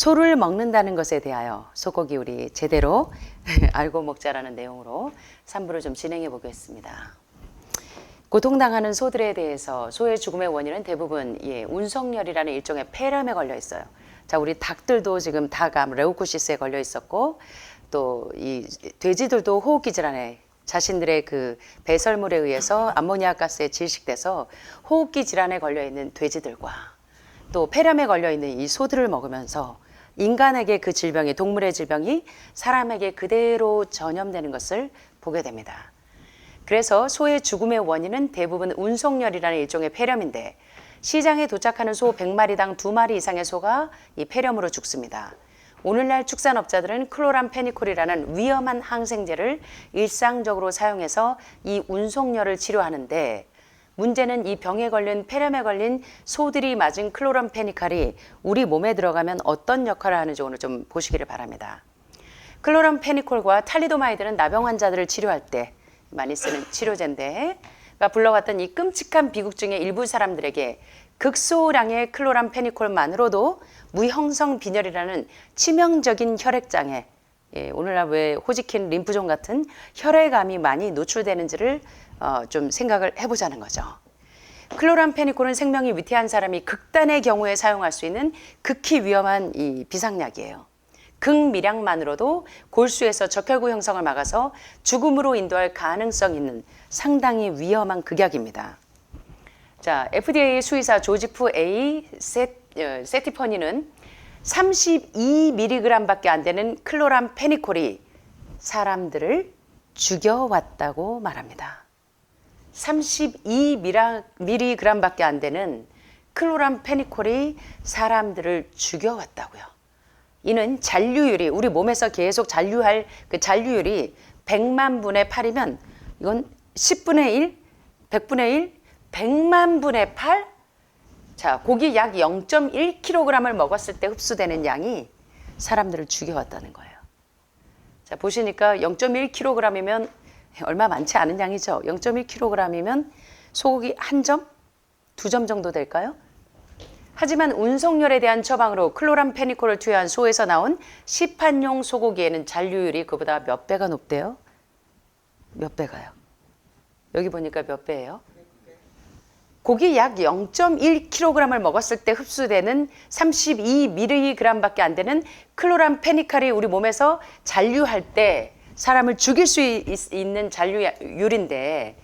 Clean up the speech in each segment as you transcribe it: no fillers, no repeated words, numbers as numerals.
소를 먹는다는 것에 대하여 소고기 우리 제대로 알고 먹자라는 내용으로 3부를 좀 진행해 보겠습니다. 고통당하는 소들에 대해서 소의 죽음의 원인은 대부분 운석열이라는 일종의 폐렴에 걸려 있어요. 자, 우리 닭들도 지금 닭암 레우코시스에 걸려 있었고, 또 이 돼지들도 호흡기 질환에 자신들의 그 배설물에 의해서 암모니아 가스에 질식돼서 호흡기 질환에 걸려 있는 돼지들과 또 폐렴에 걸려 있는 이 소들을 먹으면서 인간에게 그 질병이, 동물의 질병이 사람에게 그대로 전염되는 것을 보게 됩니다. 그래서 소의 죽음의 원인은 대부분 운석열이라는 일종의 폐렴인데, 시장에 도착하는 소 100마리당 2마리 이상의 소가 이 폐렴으로 죽습니다. 오늘날 축산업자들은 클로람페니콜이라는 위험한 항생제를 일상적으로 사용해서 이 운석열을 치료하는데, 문제는 이 병에 걸린, 폐렴에 걸린 소들이 맞은 클로람페니칼이 우리 몸에 들어가면 어떤 역할을 하는지 오늘 좀 보시기를 바랍니다. 클로람페니콜과 탈리도마이드는 나병 환자들을 치료할 때 많이 쓰는 치료제인데, 불러왔던 이 끔찍한 비극중의 일부 사람들에게 극소량의 클로람페니콜만으로도 무형성 빈혈이라는 치명적인 혈액장애, 오늘날 왜 호지킨 림프종 같은 혈액암이 많이 노출되는지를 좀 생각을 해보자는 거죠. 클로람페니콜은 생명이 위태한 사람이 극단의 경우에 사용할 수 있는 극히 위험한 이 비상약이에요. 극미량만으로도 골수에서 적혈구 형성을 막아서 죽음으로 인도할 가능성 있는 상당히 위험한 극약입니다. 자, FDA 수의사 조지프 A. 세티퍼니는 32mg밖에 안 되는 클로람페니콜이 사람들을 죽여왔다고 말합니다. 32mg밖에 안 되는 클로람페니콜이 사람들을 죽여왔다고요. 이는 잔류율이, 우리 몸에서 계속 잔류할 그 잔류율이 100만 분의 8이면 이건 10분의 1, 100분의 1, 100만 분의 8? 자, 고기 약 0.1kg을 먹었을 때 흡수되는 양이 사람들을 죽여왔다는 거예요. 자, 보시니까 0.1kg이면 얼마 많지 않은 양이죠. 0.1kg이면 소고기 한 점? 2점 정도 될까요? 하지만 운석열에 대한 처방으로 클로람페니콜을 투여한 소에서 나온 시판용 소고기에는 잔류율이 그보다 몇 배가 높대요? 몇 배가요? 여기 보니까 몇 배예요? 고기 약 0.1kg을 먹었을 때 흡수되는 32mg밖에 안 되는 클로람페니칼이 우리 몸에서 잔류할 때 사람을 죽일 수 있는 잔류율인데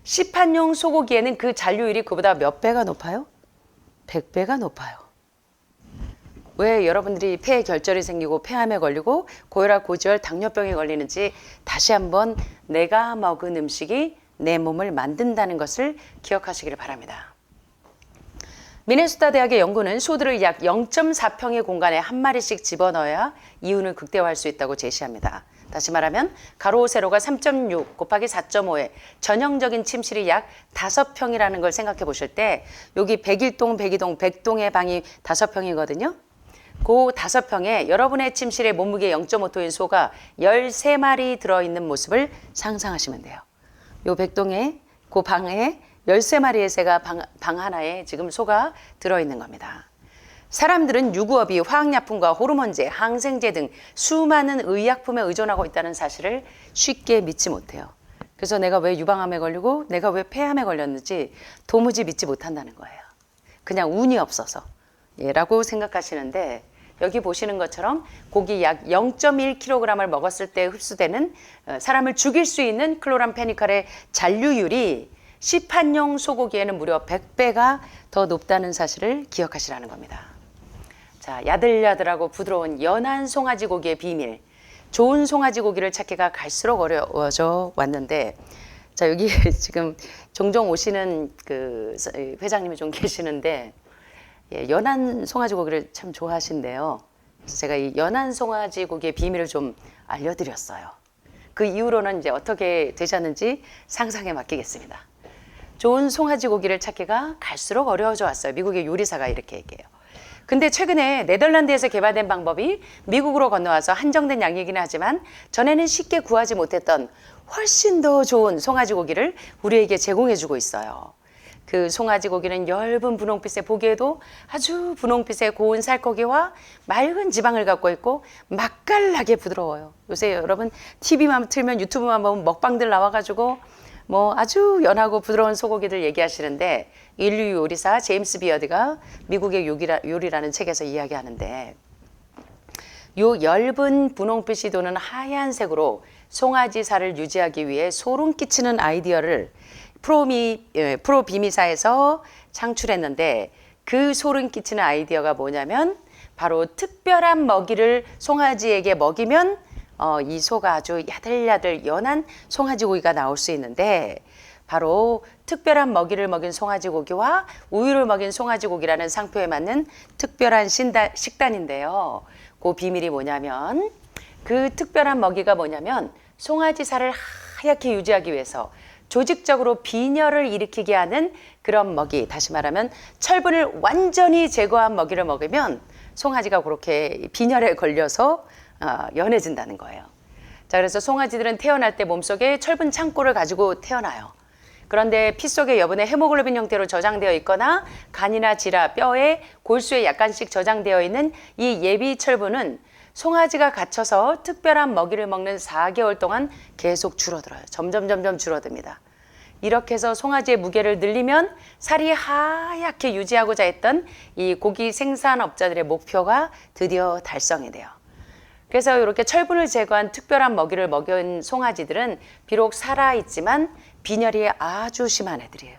시판용 소고기에는 그 잔류율이 그보다 몇 배가 높아요? 100배가 높아요. 왜 여러분들이 폐에 결절이 생기고 폐암에 걸리고 고혈압, 고지혈, 당뇨병에 걸리는지 다시 한번 내가 먹은 음식이 내 몸을 만든다는 것을 기억하시기를 바랍니다. 미네소타 대학의 연구는 소들을 약 0.4평의 공간에 한 마리씩 집어넣어야 이윤을 극대화할 수 있다고 제시합니다. 다시 말하면 가로 세로가 3.6 곱하기 4.5의 전형적인 침실이 약 5평이라는 걸 생각해 보실 때, 여기 101동, 102동, 100동의 방이 5평이거든요. 그 5평에 여러분의 침실에 몸무게 0.5톤인 소가 13마리 들어있는 모습을 상상하시면 돼요. 요 100동에 그 방에 13마리의 새가 방 하나에 지금 소가 들어있는 겁니다. 사람들은 유구업이 화학약품과 호르몬제, 항생제 등 수많은 의약품에 의존하고 있다는 사실을 쉽게 믿지 못해요. 그래서 내가 왜 유방암에 걸리고 내가 왜 폐암에 걸렸는지 도무지 믿지 못한다는 거예요. 그냥 운이 없어서 라고 생각하시는데, 여기 보시는 것처럼 고기 약 0.1kg을 먹었을 때 흡수되는 사람을 죽일 수 있는 클로람페니칼의 잔류율이 시판용 소고기에는 무려 100배가 더 높다는 사실을 기억하시라는 겁니다. 자, 야들야들하고 부드러운 연한 송아지 고기의 비밀, 좋은 송아지 고기를 찾기가 갈수록 어려워져 왔는데, 자, 여기 지금 종종 오시는 그 회장님이 좀 계시는데, 연한 송아지 고기를 참 좋아하신대요. 그래서 제가 이 연한 송아지 고기의 비밀을 좀 알려드렸어요. 그 이후로는 이제 어떻게 되셨는지 상상에 맡기겠습니다. 좋은 송아지 고기를 찾기가 갈수록 어려워져 왔어요. 미국의 요리사가 이렇게 얘기해요. 근데 최근에 네덜란드에서 개발된 방법이 미국으로 건너와서 한정된 양이긴 하지만 전에는 쉽게 구하지 못했던 훨씬 더 좋은 송아지 고기를 우리에게 제공해주고 있어요. 그 송아지 고기는 엷은 분홍빛의 보기에도 아주 분홍빛의 고운 살코기와 맑은 지방을 갖고 있고 맛깔나게 부드러워요. 요새 여러분 TV만 틀면 유튜브만 보면 먹방들 나와가지고 뭐 아주 연하고 부드러운 소고기들 얘기하시는데 인류 요리사 제임스 비어드가 미국의 요리라는 책에서 이야기하는데 요 엷은 분홍빛이 도는 하얀색으로 송아지 살을 유지하기 위해 소름 끼치는 아이디어를 프로비미사에서 창출했는데 그 소름 끼치는 아이디어가 뭐냐면 바로 특별한 먹이를 송아지에게 먹이면 이 소가 아주 야들야들 연한 송아지 고기가 나올 수 있는데 바로 특별한 먹이를 먹인 송아지 고기와 우유를 먹인 송아지 고기라는 상표에 맞는 특별한 식단인데요. 그 비밀이 뭐냐면 그 특별한 먹이가 뭐냐면 송아지 살을 하얗게 유지하기 위해서 조직적으로 빈혈을 일으키게 하는 그런 먹이, 다시 말하면 철분을 완전히 제거한 먹이를 먹으면 송아지가 그렇게 빈혈에 걸려서 연해진다는 거예요. 자, 그래서 송아지들은 태어날 때 몸속에 철분 창고를 가지고 태어나요. 그런데 피 속에 여분의 헤모글로빈 형태로 저장되어 있거나 간이나 지라, 뼈에, 골수에 약간씩 저장되어 있는 이 예비 철분은 송아지가 갇혀서 특별한 먹이를 먹는 4개월 동안 계속 줄어들어요. 점점 줄어듭니다. 이렇게 해서 송아지의 무게를 늘리면 살이 하얗게 유지하고자 했던 이 고기 생산업자들의 목표가 드디어 달성이 돼요. 그래서 이렇게 철분을 제거한 특별한 먹이를 먹인 송아지들은 비록 살아있지만 빈혈이 아주 심한 애들이에요.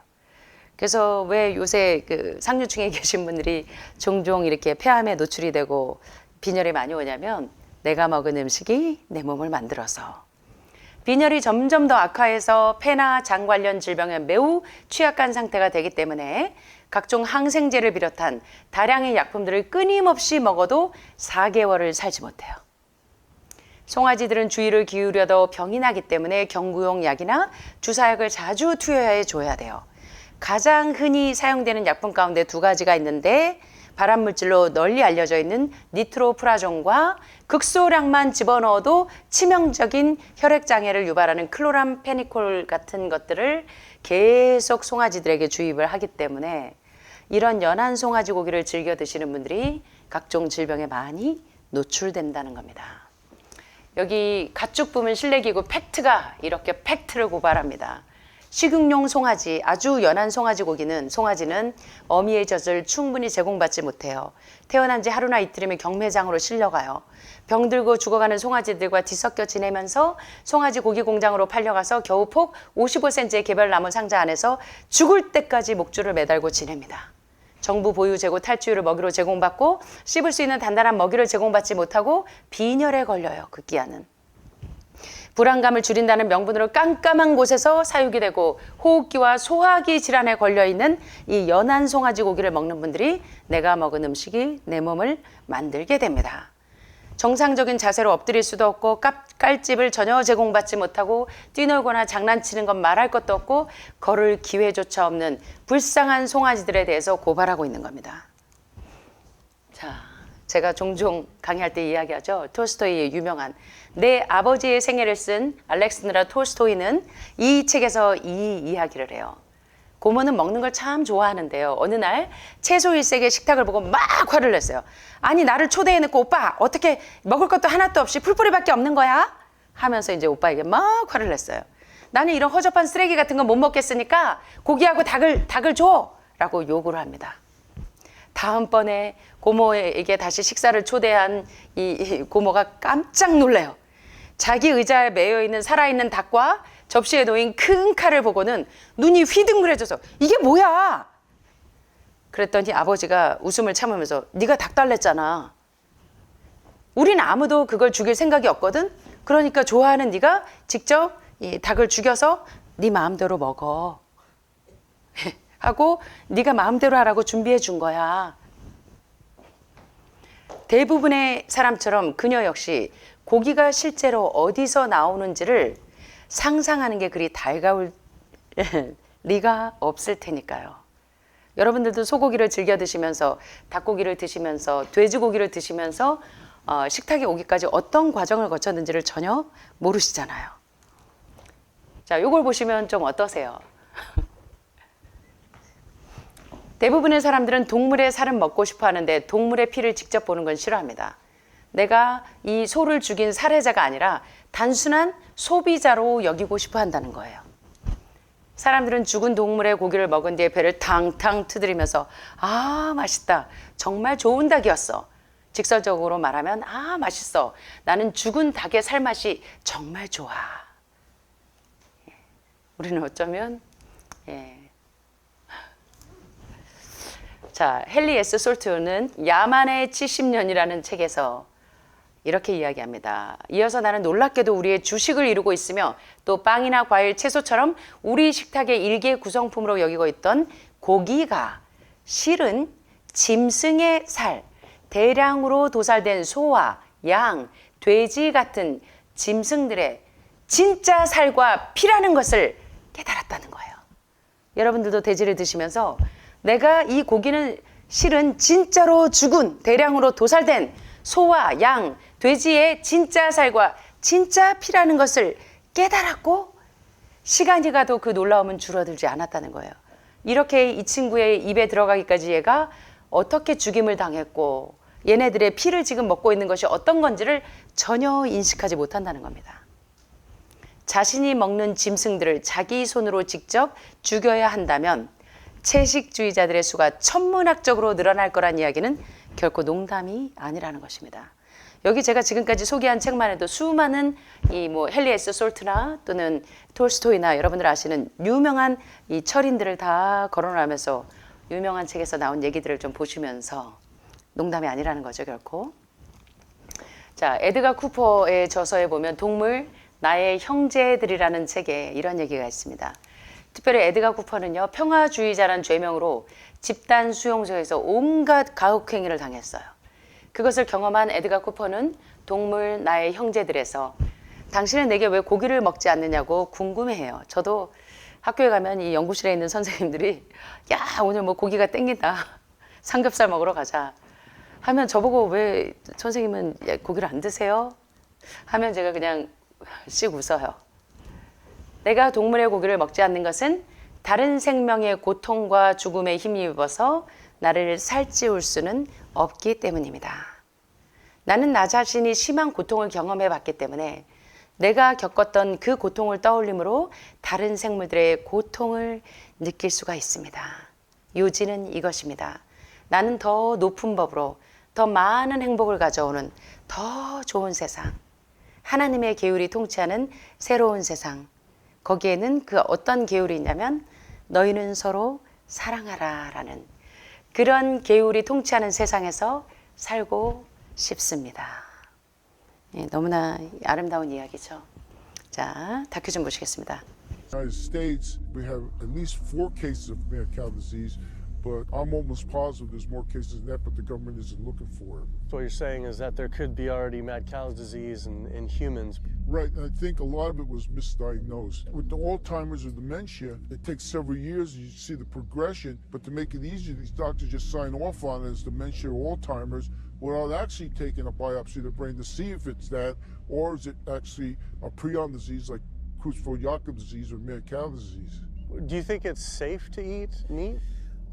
그래서 왜 요새 그 상류층에 계신 분들이 종종 이렇게 폐암에 노출이 되고 빈혈이 많이 오냐면 내가 먹은 음식이 내 몸을 만들어서 빈혈이 점점 더 악화해서 폐나 장 관련 질병에 매우 취약한 상태가 되기 때문에 각종 항생제를 비롯한 다량의 약품들을 끊임없이 먹어도 4개월을 살지 못해요. 송아지들은 주의를 기울여도 병이 나기 때문에 경구용 약이나 주사약을 자주 투여해 줘야 돼요. 가장 흔히 사용되는 약품 가운데 2가지가 있는데 발암물질로 널리 알려져 있는 니트로프라존과 극소량만 집어넣어도 치명적인 혈액장애를 유발하는 클로람페니콜 같은 것들을 계속 송아지들에게 주입을 하기 때문에 이런 연한 송아지 고기를 즐겨 드시는 분들이 각종 질병에 많이 노출된다는 겁니다. 여기 가축 부문 실내기구 팩트가 이렇게 팩트를 고발합니다. 식용용 송아지, 아주 연한 송아지는 어미의 젖을 충분히 제공받지 못해요. 태어난 지 하루나 이틀이면 경매장으로 실려가요. 병들고 죽어가는 송아지들과 뒤섞여 지내면서 송아지 고기 공장으로 팔려가서 겨우 폭 55cm의 개별나무 상자 안에서 죽을 때까지 목줄을 매달고 지냅니다. 정부 보유 재고 탈취율을 먹이로 제공받고 씹을 수 있는 단단한 먹이를 제공받지 못하고 빈혈에 걸려요. 극기야는. 불안감을 줄인다는 명분으로 깜깜한 곳에서 사육이 되고 호흡기와 소화기 질환에 걸려있는 이 연한 송아지 고기를 먹는 분들이 내가 먹은 음식이 내 몸을 만들게 됩니다. 정상적인 자세로 엎드릴 수도 없고 깔집을 전혀 제공받지 못하고 뛰놀거나 장난치는 건 말할 것도 없고 걸을 기회조차 없는 불쌍한 송아지들에 대해서 고발하고 있는 겁니다. 자, 제가 종종 강의할 때 이야기하죠. 톨스토이의 유명한 내 아버지의 생애를 쓴 알렉산드라 톨스토이는 이 책에서 이 이야기를 해요. 고모는 먹는 걸 참 좋아하는데요. 어느 날 채소 일색의 식탁을 보고 막 화를 냈어요. 아니 나를 초대해놓고 오빠 어떻게 먹을 것도 하나도 없이 풀뿌리밖에 없는 거야? 하면서 이제 오빠에게 막 화를 냈어요. 나는 이런 허접한 쓰레기 같은 건 못 먹겠으니까 고기하고 닭을 줘! 라고 요구를 합니다. 다음번에 고모에게 다시 식사를 초대한 이 고모가 깜짝 놀래요. 자기 의자에 매여있는 살아있는 닭과 접시에 놓인 큰 칼을 보고는 눈이 휘둥그레져서 이게 뭐야? 그랬더니 아버지가 웃음을 참으면서 네가 닭 달랬잖아. 우린 아무도 그걸 죽일 생각이 없거든. 그러니까 좋아하는 네가 직접 이 닭을 죽여서 네 마음대로 먹어. 하고 네가 마음대로 하라고 준비해 준 거야. 대부분의 사람처럼 그녀 역시 고기가 실제로 어디서 나오는지를 상상하는 게 그리 달가울 리가 없을 테니까요. 여러분들도 소고기를 즐겨 드시면서 닭고기를 드시면서 돼지고기를 드시면서 식탁에 오기까지 어떤 과정을 거쳤는지를 전혀 모르시잖아요. 자, 요걸 보시면 좀 어떠세요? 대부분의 사람들은 동물의 살은 먹고 싶어 하는데 동물의 피를 직접 보는 건 싫어합니다. 내가 이 소를 죽인 살해자가 아니라 단순한 소비자로 여기고 싶어 한다는 거예요. 사람들은 죽은 동물의 고기를 먹은 뒤에 배를 탕탕 트들이면서 아 맛있다. 정말 좋은 닭이었어. 직설적으로 말하면 아 맛있어. 나는 죽은 닭의 살맛이 정말 좋아. 우리는 어쩌면 자, 헨리 S. 솔트는 야만의 70년이라는 책에서 이렇게 이야기합니다. 이어서 나는 놀랍게도 우리의 주식을 이루고 있으며 또 빵이나 과일, 채소처럼 우리 식탁의 일개 구성품으로 여기고 있던 고기가 실은 짐승의 살, 대량으로 도살된 소와 양, 돼지 같은 짐승들의 진짜 살과 피라는 것을 깨달았다는 거예요. 여러분들도 돼지를 드시면서 내가 이 고기는 실은 진짜로 죽은 대량으로 도살된 소와 양, 돼지의 진짜 살과 진짜 피라는 것을 깨달았고 시간이 가도 그 놀라움은 줄어들지 않았다는 거예요. 이렇게 이 친구의 입에 들어가기까지 얘가 어떻게 죽임을 당했고 얘네들의 피를 지금 먹고 있는 것이 어떤 건지를 전혀 인식하지 못한다는 겁니다. 자신이 먹는 짐승들을 자기 손으로 직접 죽여야 한다면 채식주의자들의 수가 천문학적으로 늘어날 거란 이야기는 결코 농담이 아니라는 것입니다. 여기 제가 지금까지 소개한 책만 해도 수많은 이 뭐 헨리 S. 솔트나 또는 톨스토이나 여러분들 아시는 유명한 이 철인들을 다 거론하면서 유명한 책에서 나온 얘기들을 좀 보시면서 농담이 아니라는 거죠, 결코. 자, 에드가 쿠퍼의 저서에 보면 동물 나의 형제들이라는 책에 이런 얘기가 있습니다. 특별히 에드가 쿠퍼는요, 평화주의자란 죄명으로 집단 수용소에서 온갖 가혹행위를 당했어요. 그것을 경험한 에드가 쿠퍼는 동물 나의 형제들에서 당신은 내게 왜 고기를 먹지 않느냐고 궁금해해요. 저도 학교에 가면 이 연구실에 있는 선생님들이 야 오늘 뭐 고기가 땡긴다. 삼겹살 먹으러 가자. 하면 저보고 왜 선생님은 고기를 안 드세요? 하면 제가 그냥 씩 웃어요. 내가 동물의 고기를 먹지 않는 것은 다른 생명의 고통과 죽음에 힘입어서 나를 살찌울 수는 없기 때문입니다. 나는 나 자신이 심한 고통을 경험해 봤기 때문에 내가 겪었던 그 고통을 떠올림으로 다른 생물들의 고통을 느낄 수가 있습니다. 요지는 이것입니다. 나는 더 높은 법으로 더 많은 행복을 가져오는 더 좋은 세상, 하나님의 계율이 통치하는 새로운 세상, 거기에는 그 어떤 계율이 있냐면 너희는 서로 사랑하라 라는 그런 계율이 통치하는 세상에서 살고 싶습니다. 예, 너무나 아름다운 이야기죠. 자, 다큐 좀 보시겠습니다. United States, we have at least 4 cases of mad cow disease, but I'm almost positive there's more cases than that, but the government isn't looking for it. So what you're saying is that there could be already mad cow disease in humans. Right, and I think a lot of it was misdiagnosed. With the Alzheimer's or dementia, it takes several years, you see the progression, but to make it easier, these doctors just sign off on it as dementia or Alzheimer's without actually taking a biopsy of the brain to see if it's that, or is it actually a prion disease like Creutzfeldt-Jakob disease or mad cow disease. Do you think it's safe to eat meat?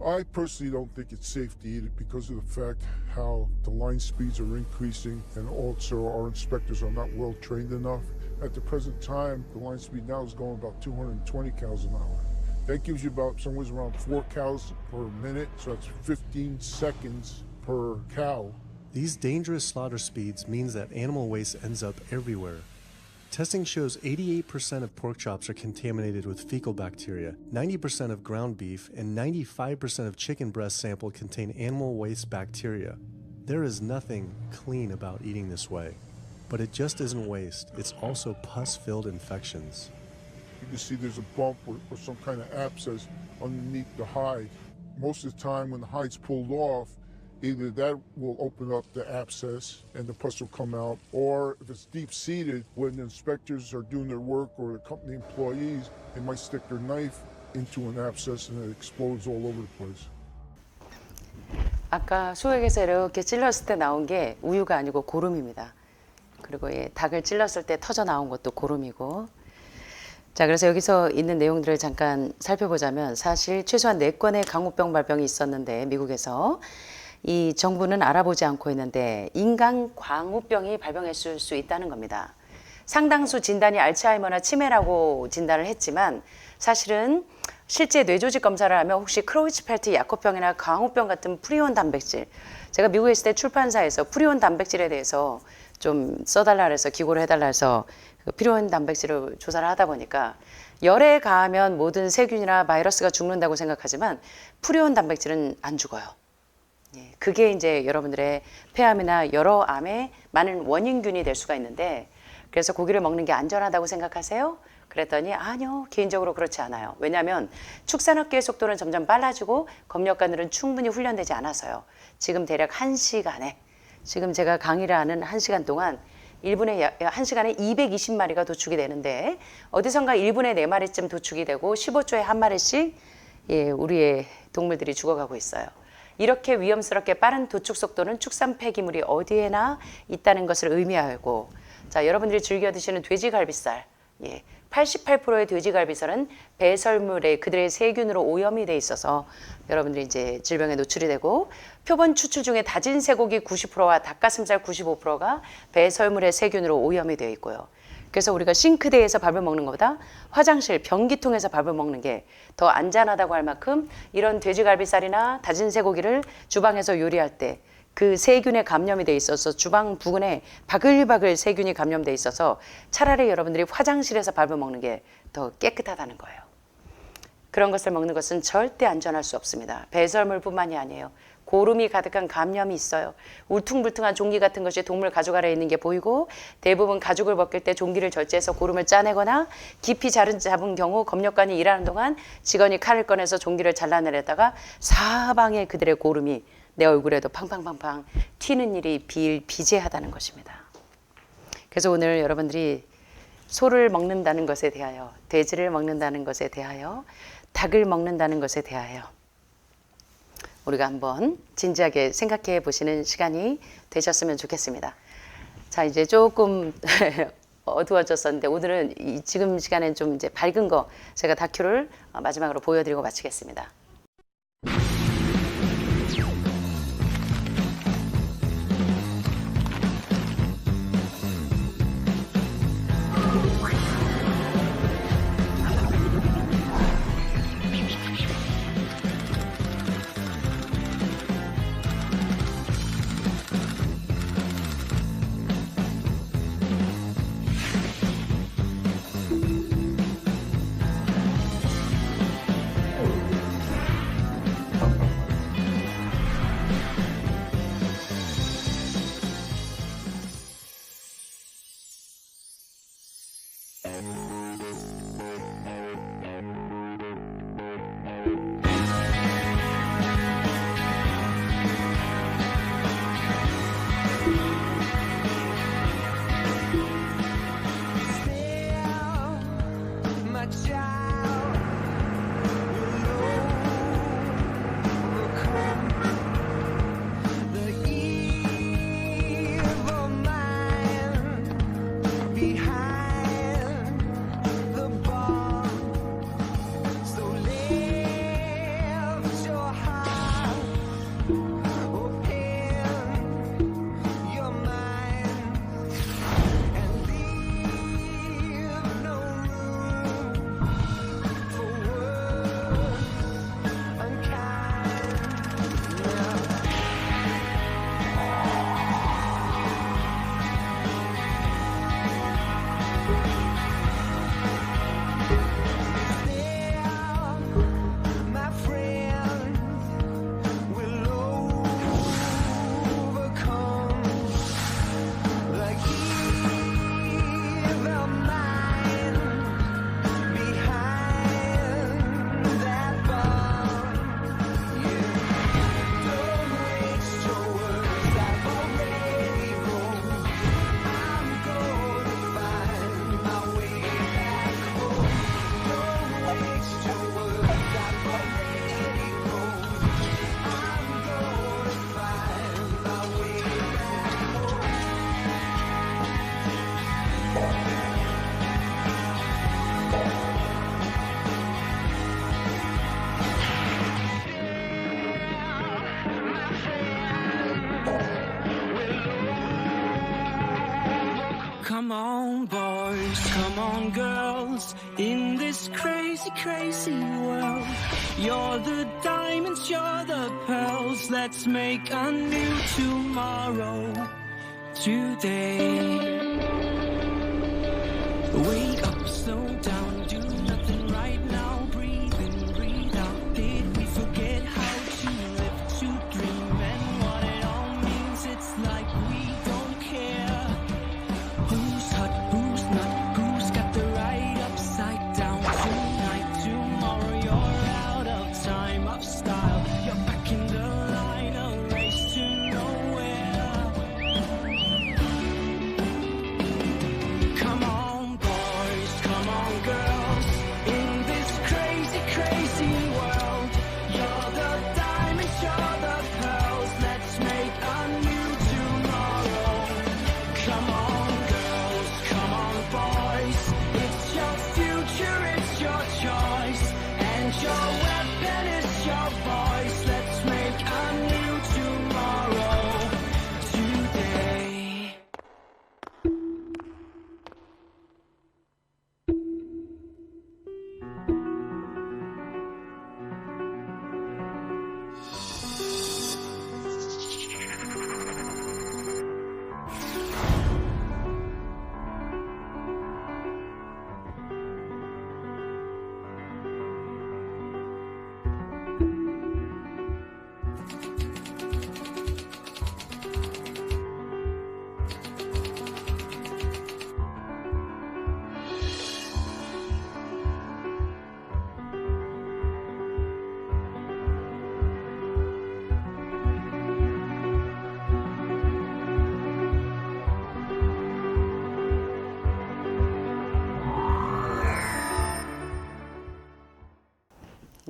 I personally don't think it's safe to eat it because of the fact how the line speeds are increasing and also our inspectors are not well trained enough. At the present time, the line speed now is going about 220 cows an hour. That gives you about somewhere around 4 cows per minute, so that's 15 seconds per cow. These dangerous slaughter speeds means that animal waste ends up everywhere. Testing shows 88% of pork chops are contaminated with fecal bacteria, 90% of ground beef, and 95% of chicken breast sample contain animal waste bacteria. There is nothing clean about eating this way. But it just isn't waste, it's also pus-filled infections. You can see there's a bump or some kind of abscess underneath the hide. Most of the time when the hide's pulled off, either that will open up the abscess and the pus will come out, or if it's deep-seated, when the inspectors are doing their work or the company employees, they might stick their knife into an abscess and it explodes all over the place. 아까 수액에서 이렇게 찔렀을 때 나온 게 우유가 아니고 고름입니다. 그리고 예, 닭을 찔렀을 때 터져 나온 것도 고름이고 자, 그래서 여기서 있는 내용들을 잠깐 살펴보자면 사실 최소한 4건의 강우병 발병이 있었는데 미국에서 이 정부는 알아보지 않고 있는데 인간 광우병이 발병했을 수 있다는 겁니다. 상당수 진단이 알츠하이머나 치매라고 진단을 했지만 사실은 실제 뇌조직 검사를 하면 혹시 크로이츠펠트 야코병이나 광우병 같은 프리온 단백질, 제가 미국에 있을 때 출판사에서 프리온 단백질에 대해서 좀 써달라 해서 기고를 해달라 해서 그 프리온 단백질을 조사를 하다 보니까 열에 가하면 모든 세균이나 바이러스가 죽는다고 생각하지만 프리온 단백질은 안 죽어요. 예, 그게 이제 여러분들의 폐암이나 여러 암의 많은 원인균이 될 수가 있는데 그래서 고기를 먹는 게 안전하다고 생각하세요? 그랬더니 아니요, 개인적으로 그렇지 않아요. 왜냐하면 축산업계의 속도는 점점 빨라지고 검역관들은 충분히 훈련되지 않아서요. 지금 대략 1시간에 지금 제가 강의를 하는 1시간 동안 1시간에 220마리가 도축이 되는데 어디선가 1분에 4마리쯤 도축이 되고 15초에 1마리씩 예, 우리의 동물들이 죽어가고 있어요. 이렇게 위험스럽게 빠른 도축 속도는 축산 폐기물이 어디에나 있다는 것을 의미하고 자, 여러분들이 즐겨 드시는 돼지갈비살 예, 88%의 돼지갈비살은 배설물에 그들의 세균으로 오염이 돼 있어서 여러분들이 이제 질병에 노출이 되고 표본 추출 중에 다진 쇠고기 90%와 닭가슴살 95%가 배설물의 세균으로 오염이 되어 있고요. 그래서 우리가 싱크대에서 밥을 먹는 것보다 화장실, 변기통에서 밥을 먹는 게 더 안전하다고 할 만큼 이런 돼지갈비살이나 다진 쇠고기를 주방에서 요리할 때 그 세균에 감염이 돼 있어서 주방 부근에 바글바글 세균이 감염돼 있어서 차라리 여러분들이 화장실에서 밥을 먹는 게 더 깨끗하다는 거예요. 그런 것을 먹는 것은 절대 안전할 수 없습니다. 배설물뿐만이 아니에요. 고름이 가득한 감염이 있어요. 울퉁불퉁한 종기 같은 것이 동물 가죽 아래에 있는 게 보이고 대부분 가죽을 벗길 때 종기를 절제해서 고름을 짜내거나 깊이 잡은 경우 검역관이 일하는 동안 직원이 칼을 꺼내서 종기를 잘라내려다가 사방에 그들의 고름이 내 얼굴에도 팡팡팡팡 튀는 일이 비일비재하다는 것입니다. 그래서 오늘 여러분들이 소를 먹는다는 것에 대하여, 돼지를 먹는다는 것에 대하여, 닭을 먹는다는 것에 대하여 우리가 한번 진지하게 생각해 보시는 시간이 되셨으면 좋겠습니다. 자, 이제 조금 어두워졌었는데 오늘은 지금 시간엔 좀 이제 밝은 거 제가 다큐를 마지막으로 보여드리고 마치겠습니다. Come on, boys, come on, girls, in this crazy, crazy world. You're the diamonds, you're the pearls. Let's make a new tomorrow today. Wake up, slow down, do nothing right now. Breathe in, breathe out. Did we forget how to live, to dream, and what it all means? It's like we don't care. Who's hot, who's not, who's got the right upside down? Tonight, tomorrow, you're out of time, of style. You're back in the line, a race to nowhere. Come on, boys, come on, girls, in this crazy, crazy world. You're the diamonds, you're the pearls. Let's make a new tomorrow. Come on, girls, come on, boys. It's your future, it's your choice, and your weapon is your voice. Let's make a new tomorrow today.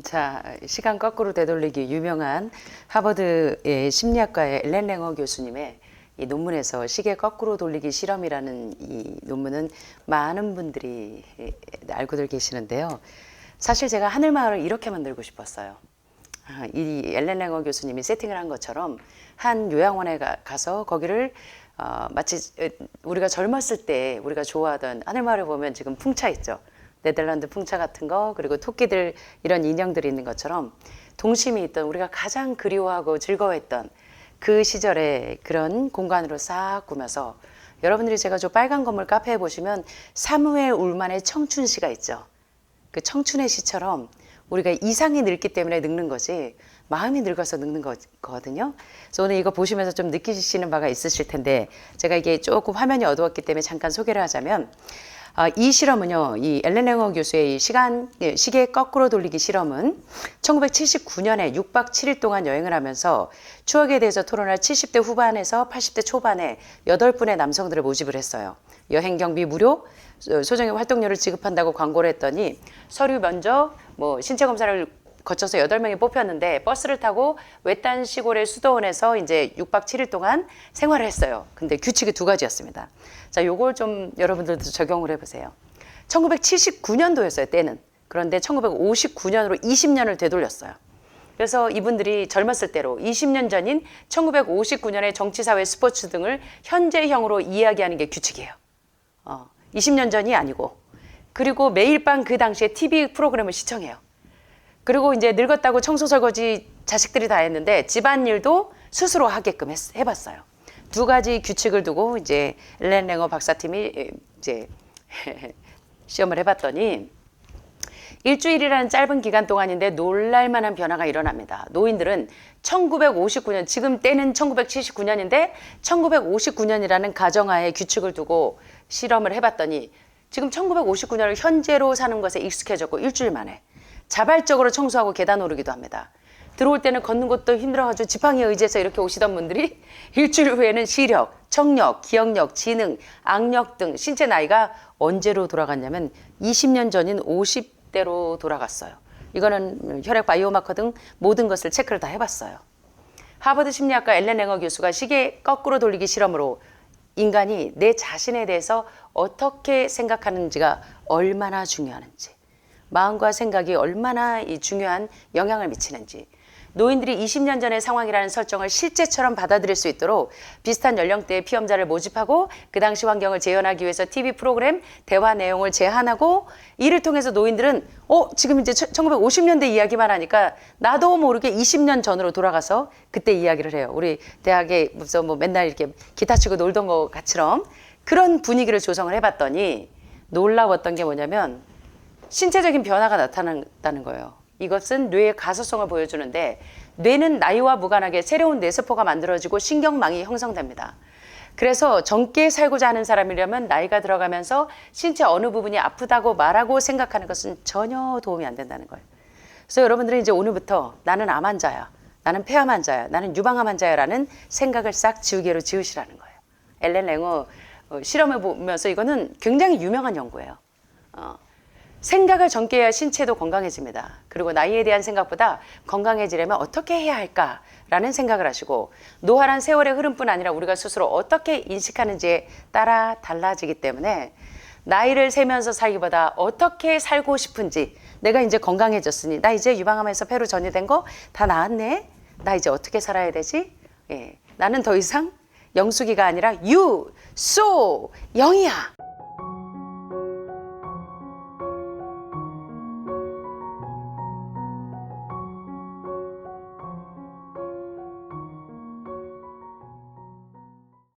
자, 시간 거꾸로 되돌리기 유명한 하버드의 심리학과의 엘렌 랭어 교수님의 이 논문에서 시계 거꾸로 돌리기 실험이라는 이 논문은 많은 분들이 알고들 계시는데요. 사실 제가 하늘마을을 이렇게 만들고 싶었어요. 이 엘렌 랭어 교수님이 세팅을 한 것처럼 한 요양원에 가서 거기를 마치 우리가 젊었을 때 우리가 좋아하던 하늘마을을 보면 지금 풍차 있죠. 네덜란드 풍차 같은 거, 그리고 토끼들 이런 인형들이 있는 것처럼 동심이 있던 우리가 가장 그리워하고 즐거워했던 그 시절의 그런 공간으로 싹 꾸며서 여러분들이 제가 저 빨간 건물 카페에 보시면 사무엘 울만의 청춘시가 있죠. 그 청춘의 시처럼 우리가 이상이 늙기 때문에 늙는 거지 마음이 늙어서 늙는 거거든요. 그래서 오늘 이거 보시면서 좀 느끼시는 바가 있으실 텐데 제가 이게 조금 화면이 어두웠기 때문에 잠깐 소개를 하자면 이 실험은요, 이 엘렌 랭어 교수의 시계 거꾸로 돌리기 실험은 1979년에 6박 7일 동안 여행을 하면서 추억에 대해서 토론할 70대 후반에서 80대 초반에 8분의 남성들을 모집을 했어요. 여행 경비 무료, 소정의 활동료를 지급한다고 광고를 했더니 서류 면접, 신체 검사를 거쳐서 8명이 뽑혔는데 버스를 타고 외딴 시골의 수도원에서 이제 6박 7일 동안 생활을 했어요. 근데 규칙이 2가지였습니다. 자, 요걸 좀 여러분들도 적용을 해보세요. 1979년도였어요, 때는. 그런데 1959년으로 20년을 되돌렸어요. 그래서 이분들이 젊었을 때로 20년 전인 1959년의 정치, 사회, 스포츠 등을 현재형으로 이야기하는 게 규칙이에요. 20년 전이 아니고. 그리고 매일 밤 그 당시에 TV 프로그램을 시청해요. 그리고 이제 늙었다고 청소 설거지 자식들이 다 했는데 집안일도 스스로 하게끔 해봤어요. 2가지 규칙을 두고 이제 엘렌 랭어 박사팀이 이제 시험을 해봤더니 일주일이라는 짧은 기간 동안인데 놀랄만한 변화가 일어납니다. 노인들은 1959년, 지금 때는 1979년인데 1959년이라는 가정하에 규칙을 두고 실험을 해봤더니 지금 1959년을 현재로 사는 것에 익숙해졌고 일주일 만에 자발적으로 청소하고 계단 오르기도 합니다. 들어올 때는 걷는 것도 힘들어가지고 지팡이에 의지해서 이렇게 오시던 분들이 일주일 후에는 시력, 청력, 기억력, 지능, 악력 등 신체 나이가 언제로 돌아갔냐면 20년 전인 50대로 돌아갔어요. 이거는 혈액 바이오마커 등 모든 것을 체크를 다 해봤어요. 하버드 심리학과 엘렌 랭어 교수가 시계 거꾸로 돌리기 실험으로 인간이 내 자신에 대해서 어떻게 생각하는지가 얼마나 중요한지, 마음과 생각이 얼마나 이 중요한 영향을 미치는지, 노인들이 20년 전의 상황이라는 설정을 실제처럼 받아들일 수 있도록 비슷한 연령대의 피험자를 모집하고 그 당시 환경을 재현하기 위해서 TV 프로그램, 대화 내용을 제한하고 이를 통해서 노인들은 지금 이제 1950년대 이야기만 하니까 나도 모르게 20년 전으로 돌아가서 그때 이야기를 해요. 우리 대학에 무슨 뭐 맨날 이렇게 기타 치고 놀던 것처럼 그런 분위기를 조성을 해봤더니 놀라웠던 게 뭐냐면 신체적인 변화가 나타난다는 거예요. 이것은 뇌의 가소성을 보여주는데 뇌는 나이와 무관하게 새로운 뇌세포가 만들어지고 신경망이 형성됩니다. 그래서 젊게 살고자 하는 사람이라면 나이가 들어가면서 신체 어느 부분이 아프다고 말하고 생각하는 것은 전혀 도움이 안 된다는 거예요. 그래서 여러분들은 이제 오늘부터 나는 암 환자야, 나는 폐암 환자야, 나는 유방암 환자야 라는 생각을 싹 지우개로 지우시라는 거예요. 엘렌 랭어 실험을 보면서 이거는 굉장히 유명한 연구예요. 생각을 젊게 해야 신체도 건강해집니다. 그리고 나이에 대한 생각보다 건강해지려면 어떻게 해야 할까라는 생각을 하시고 노화란 세월의 흐름뿐 아니라 우리가 스스로 어떻게 인식하는지에 따라 달라지기 때문에 나이를 세면서 살기보다 어떻게 살고 싶은지 내가 이제 건강해졌으니 나 이제 유방암에서 폐로 전이된 거 다 나았네. 나 이제 어떻게 살아야 되지? 나는 더 이상 영숙이가 아니라 영이야.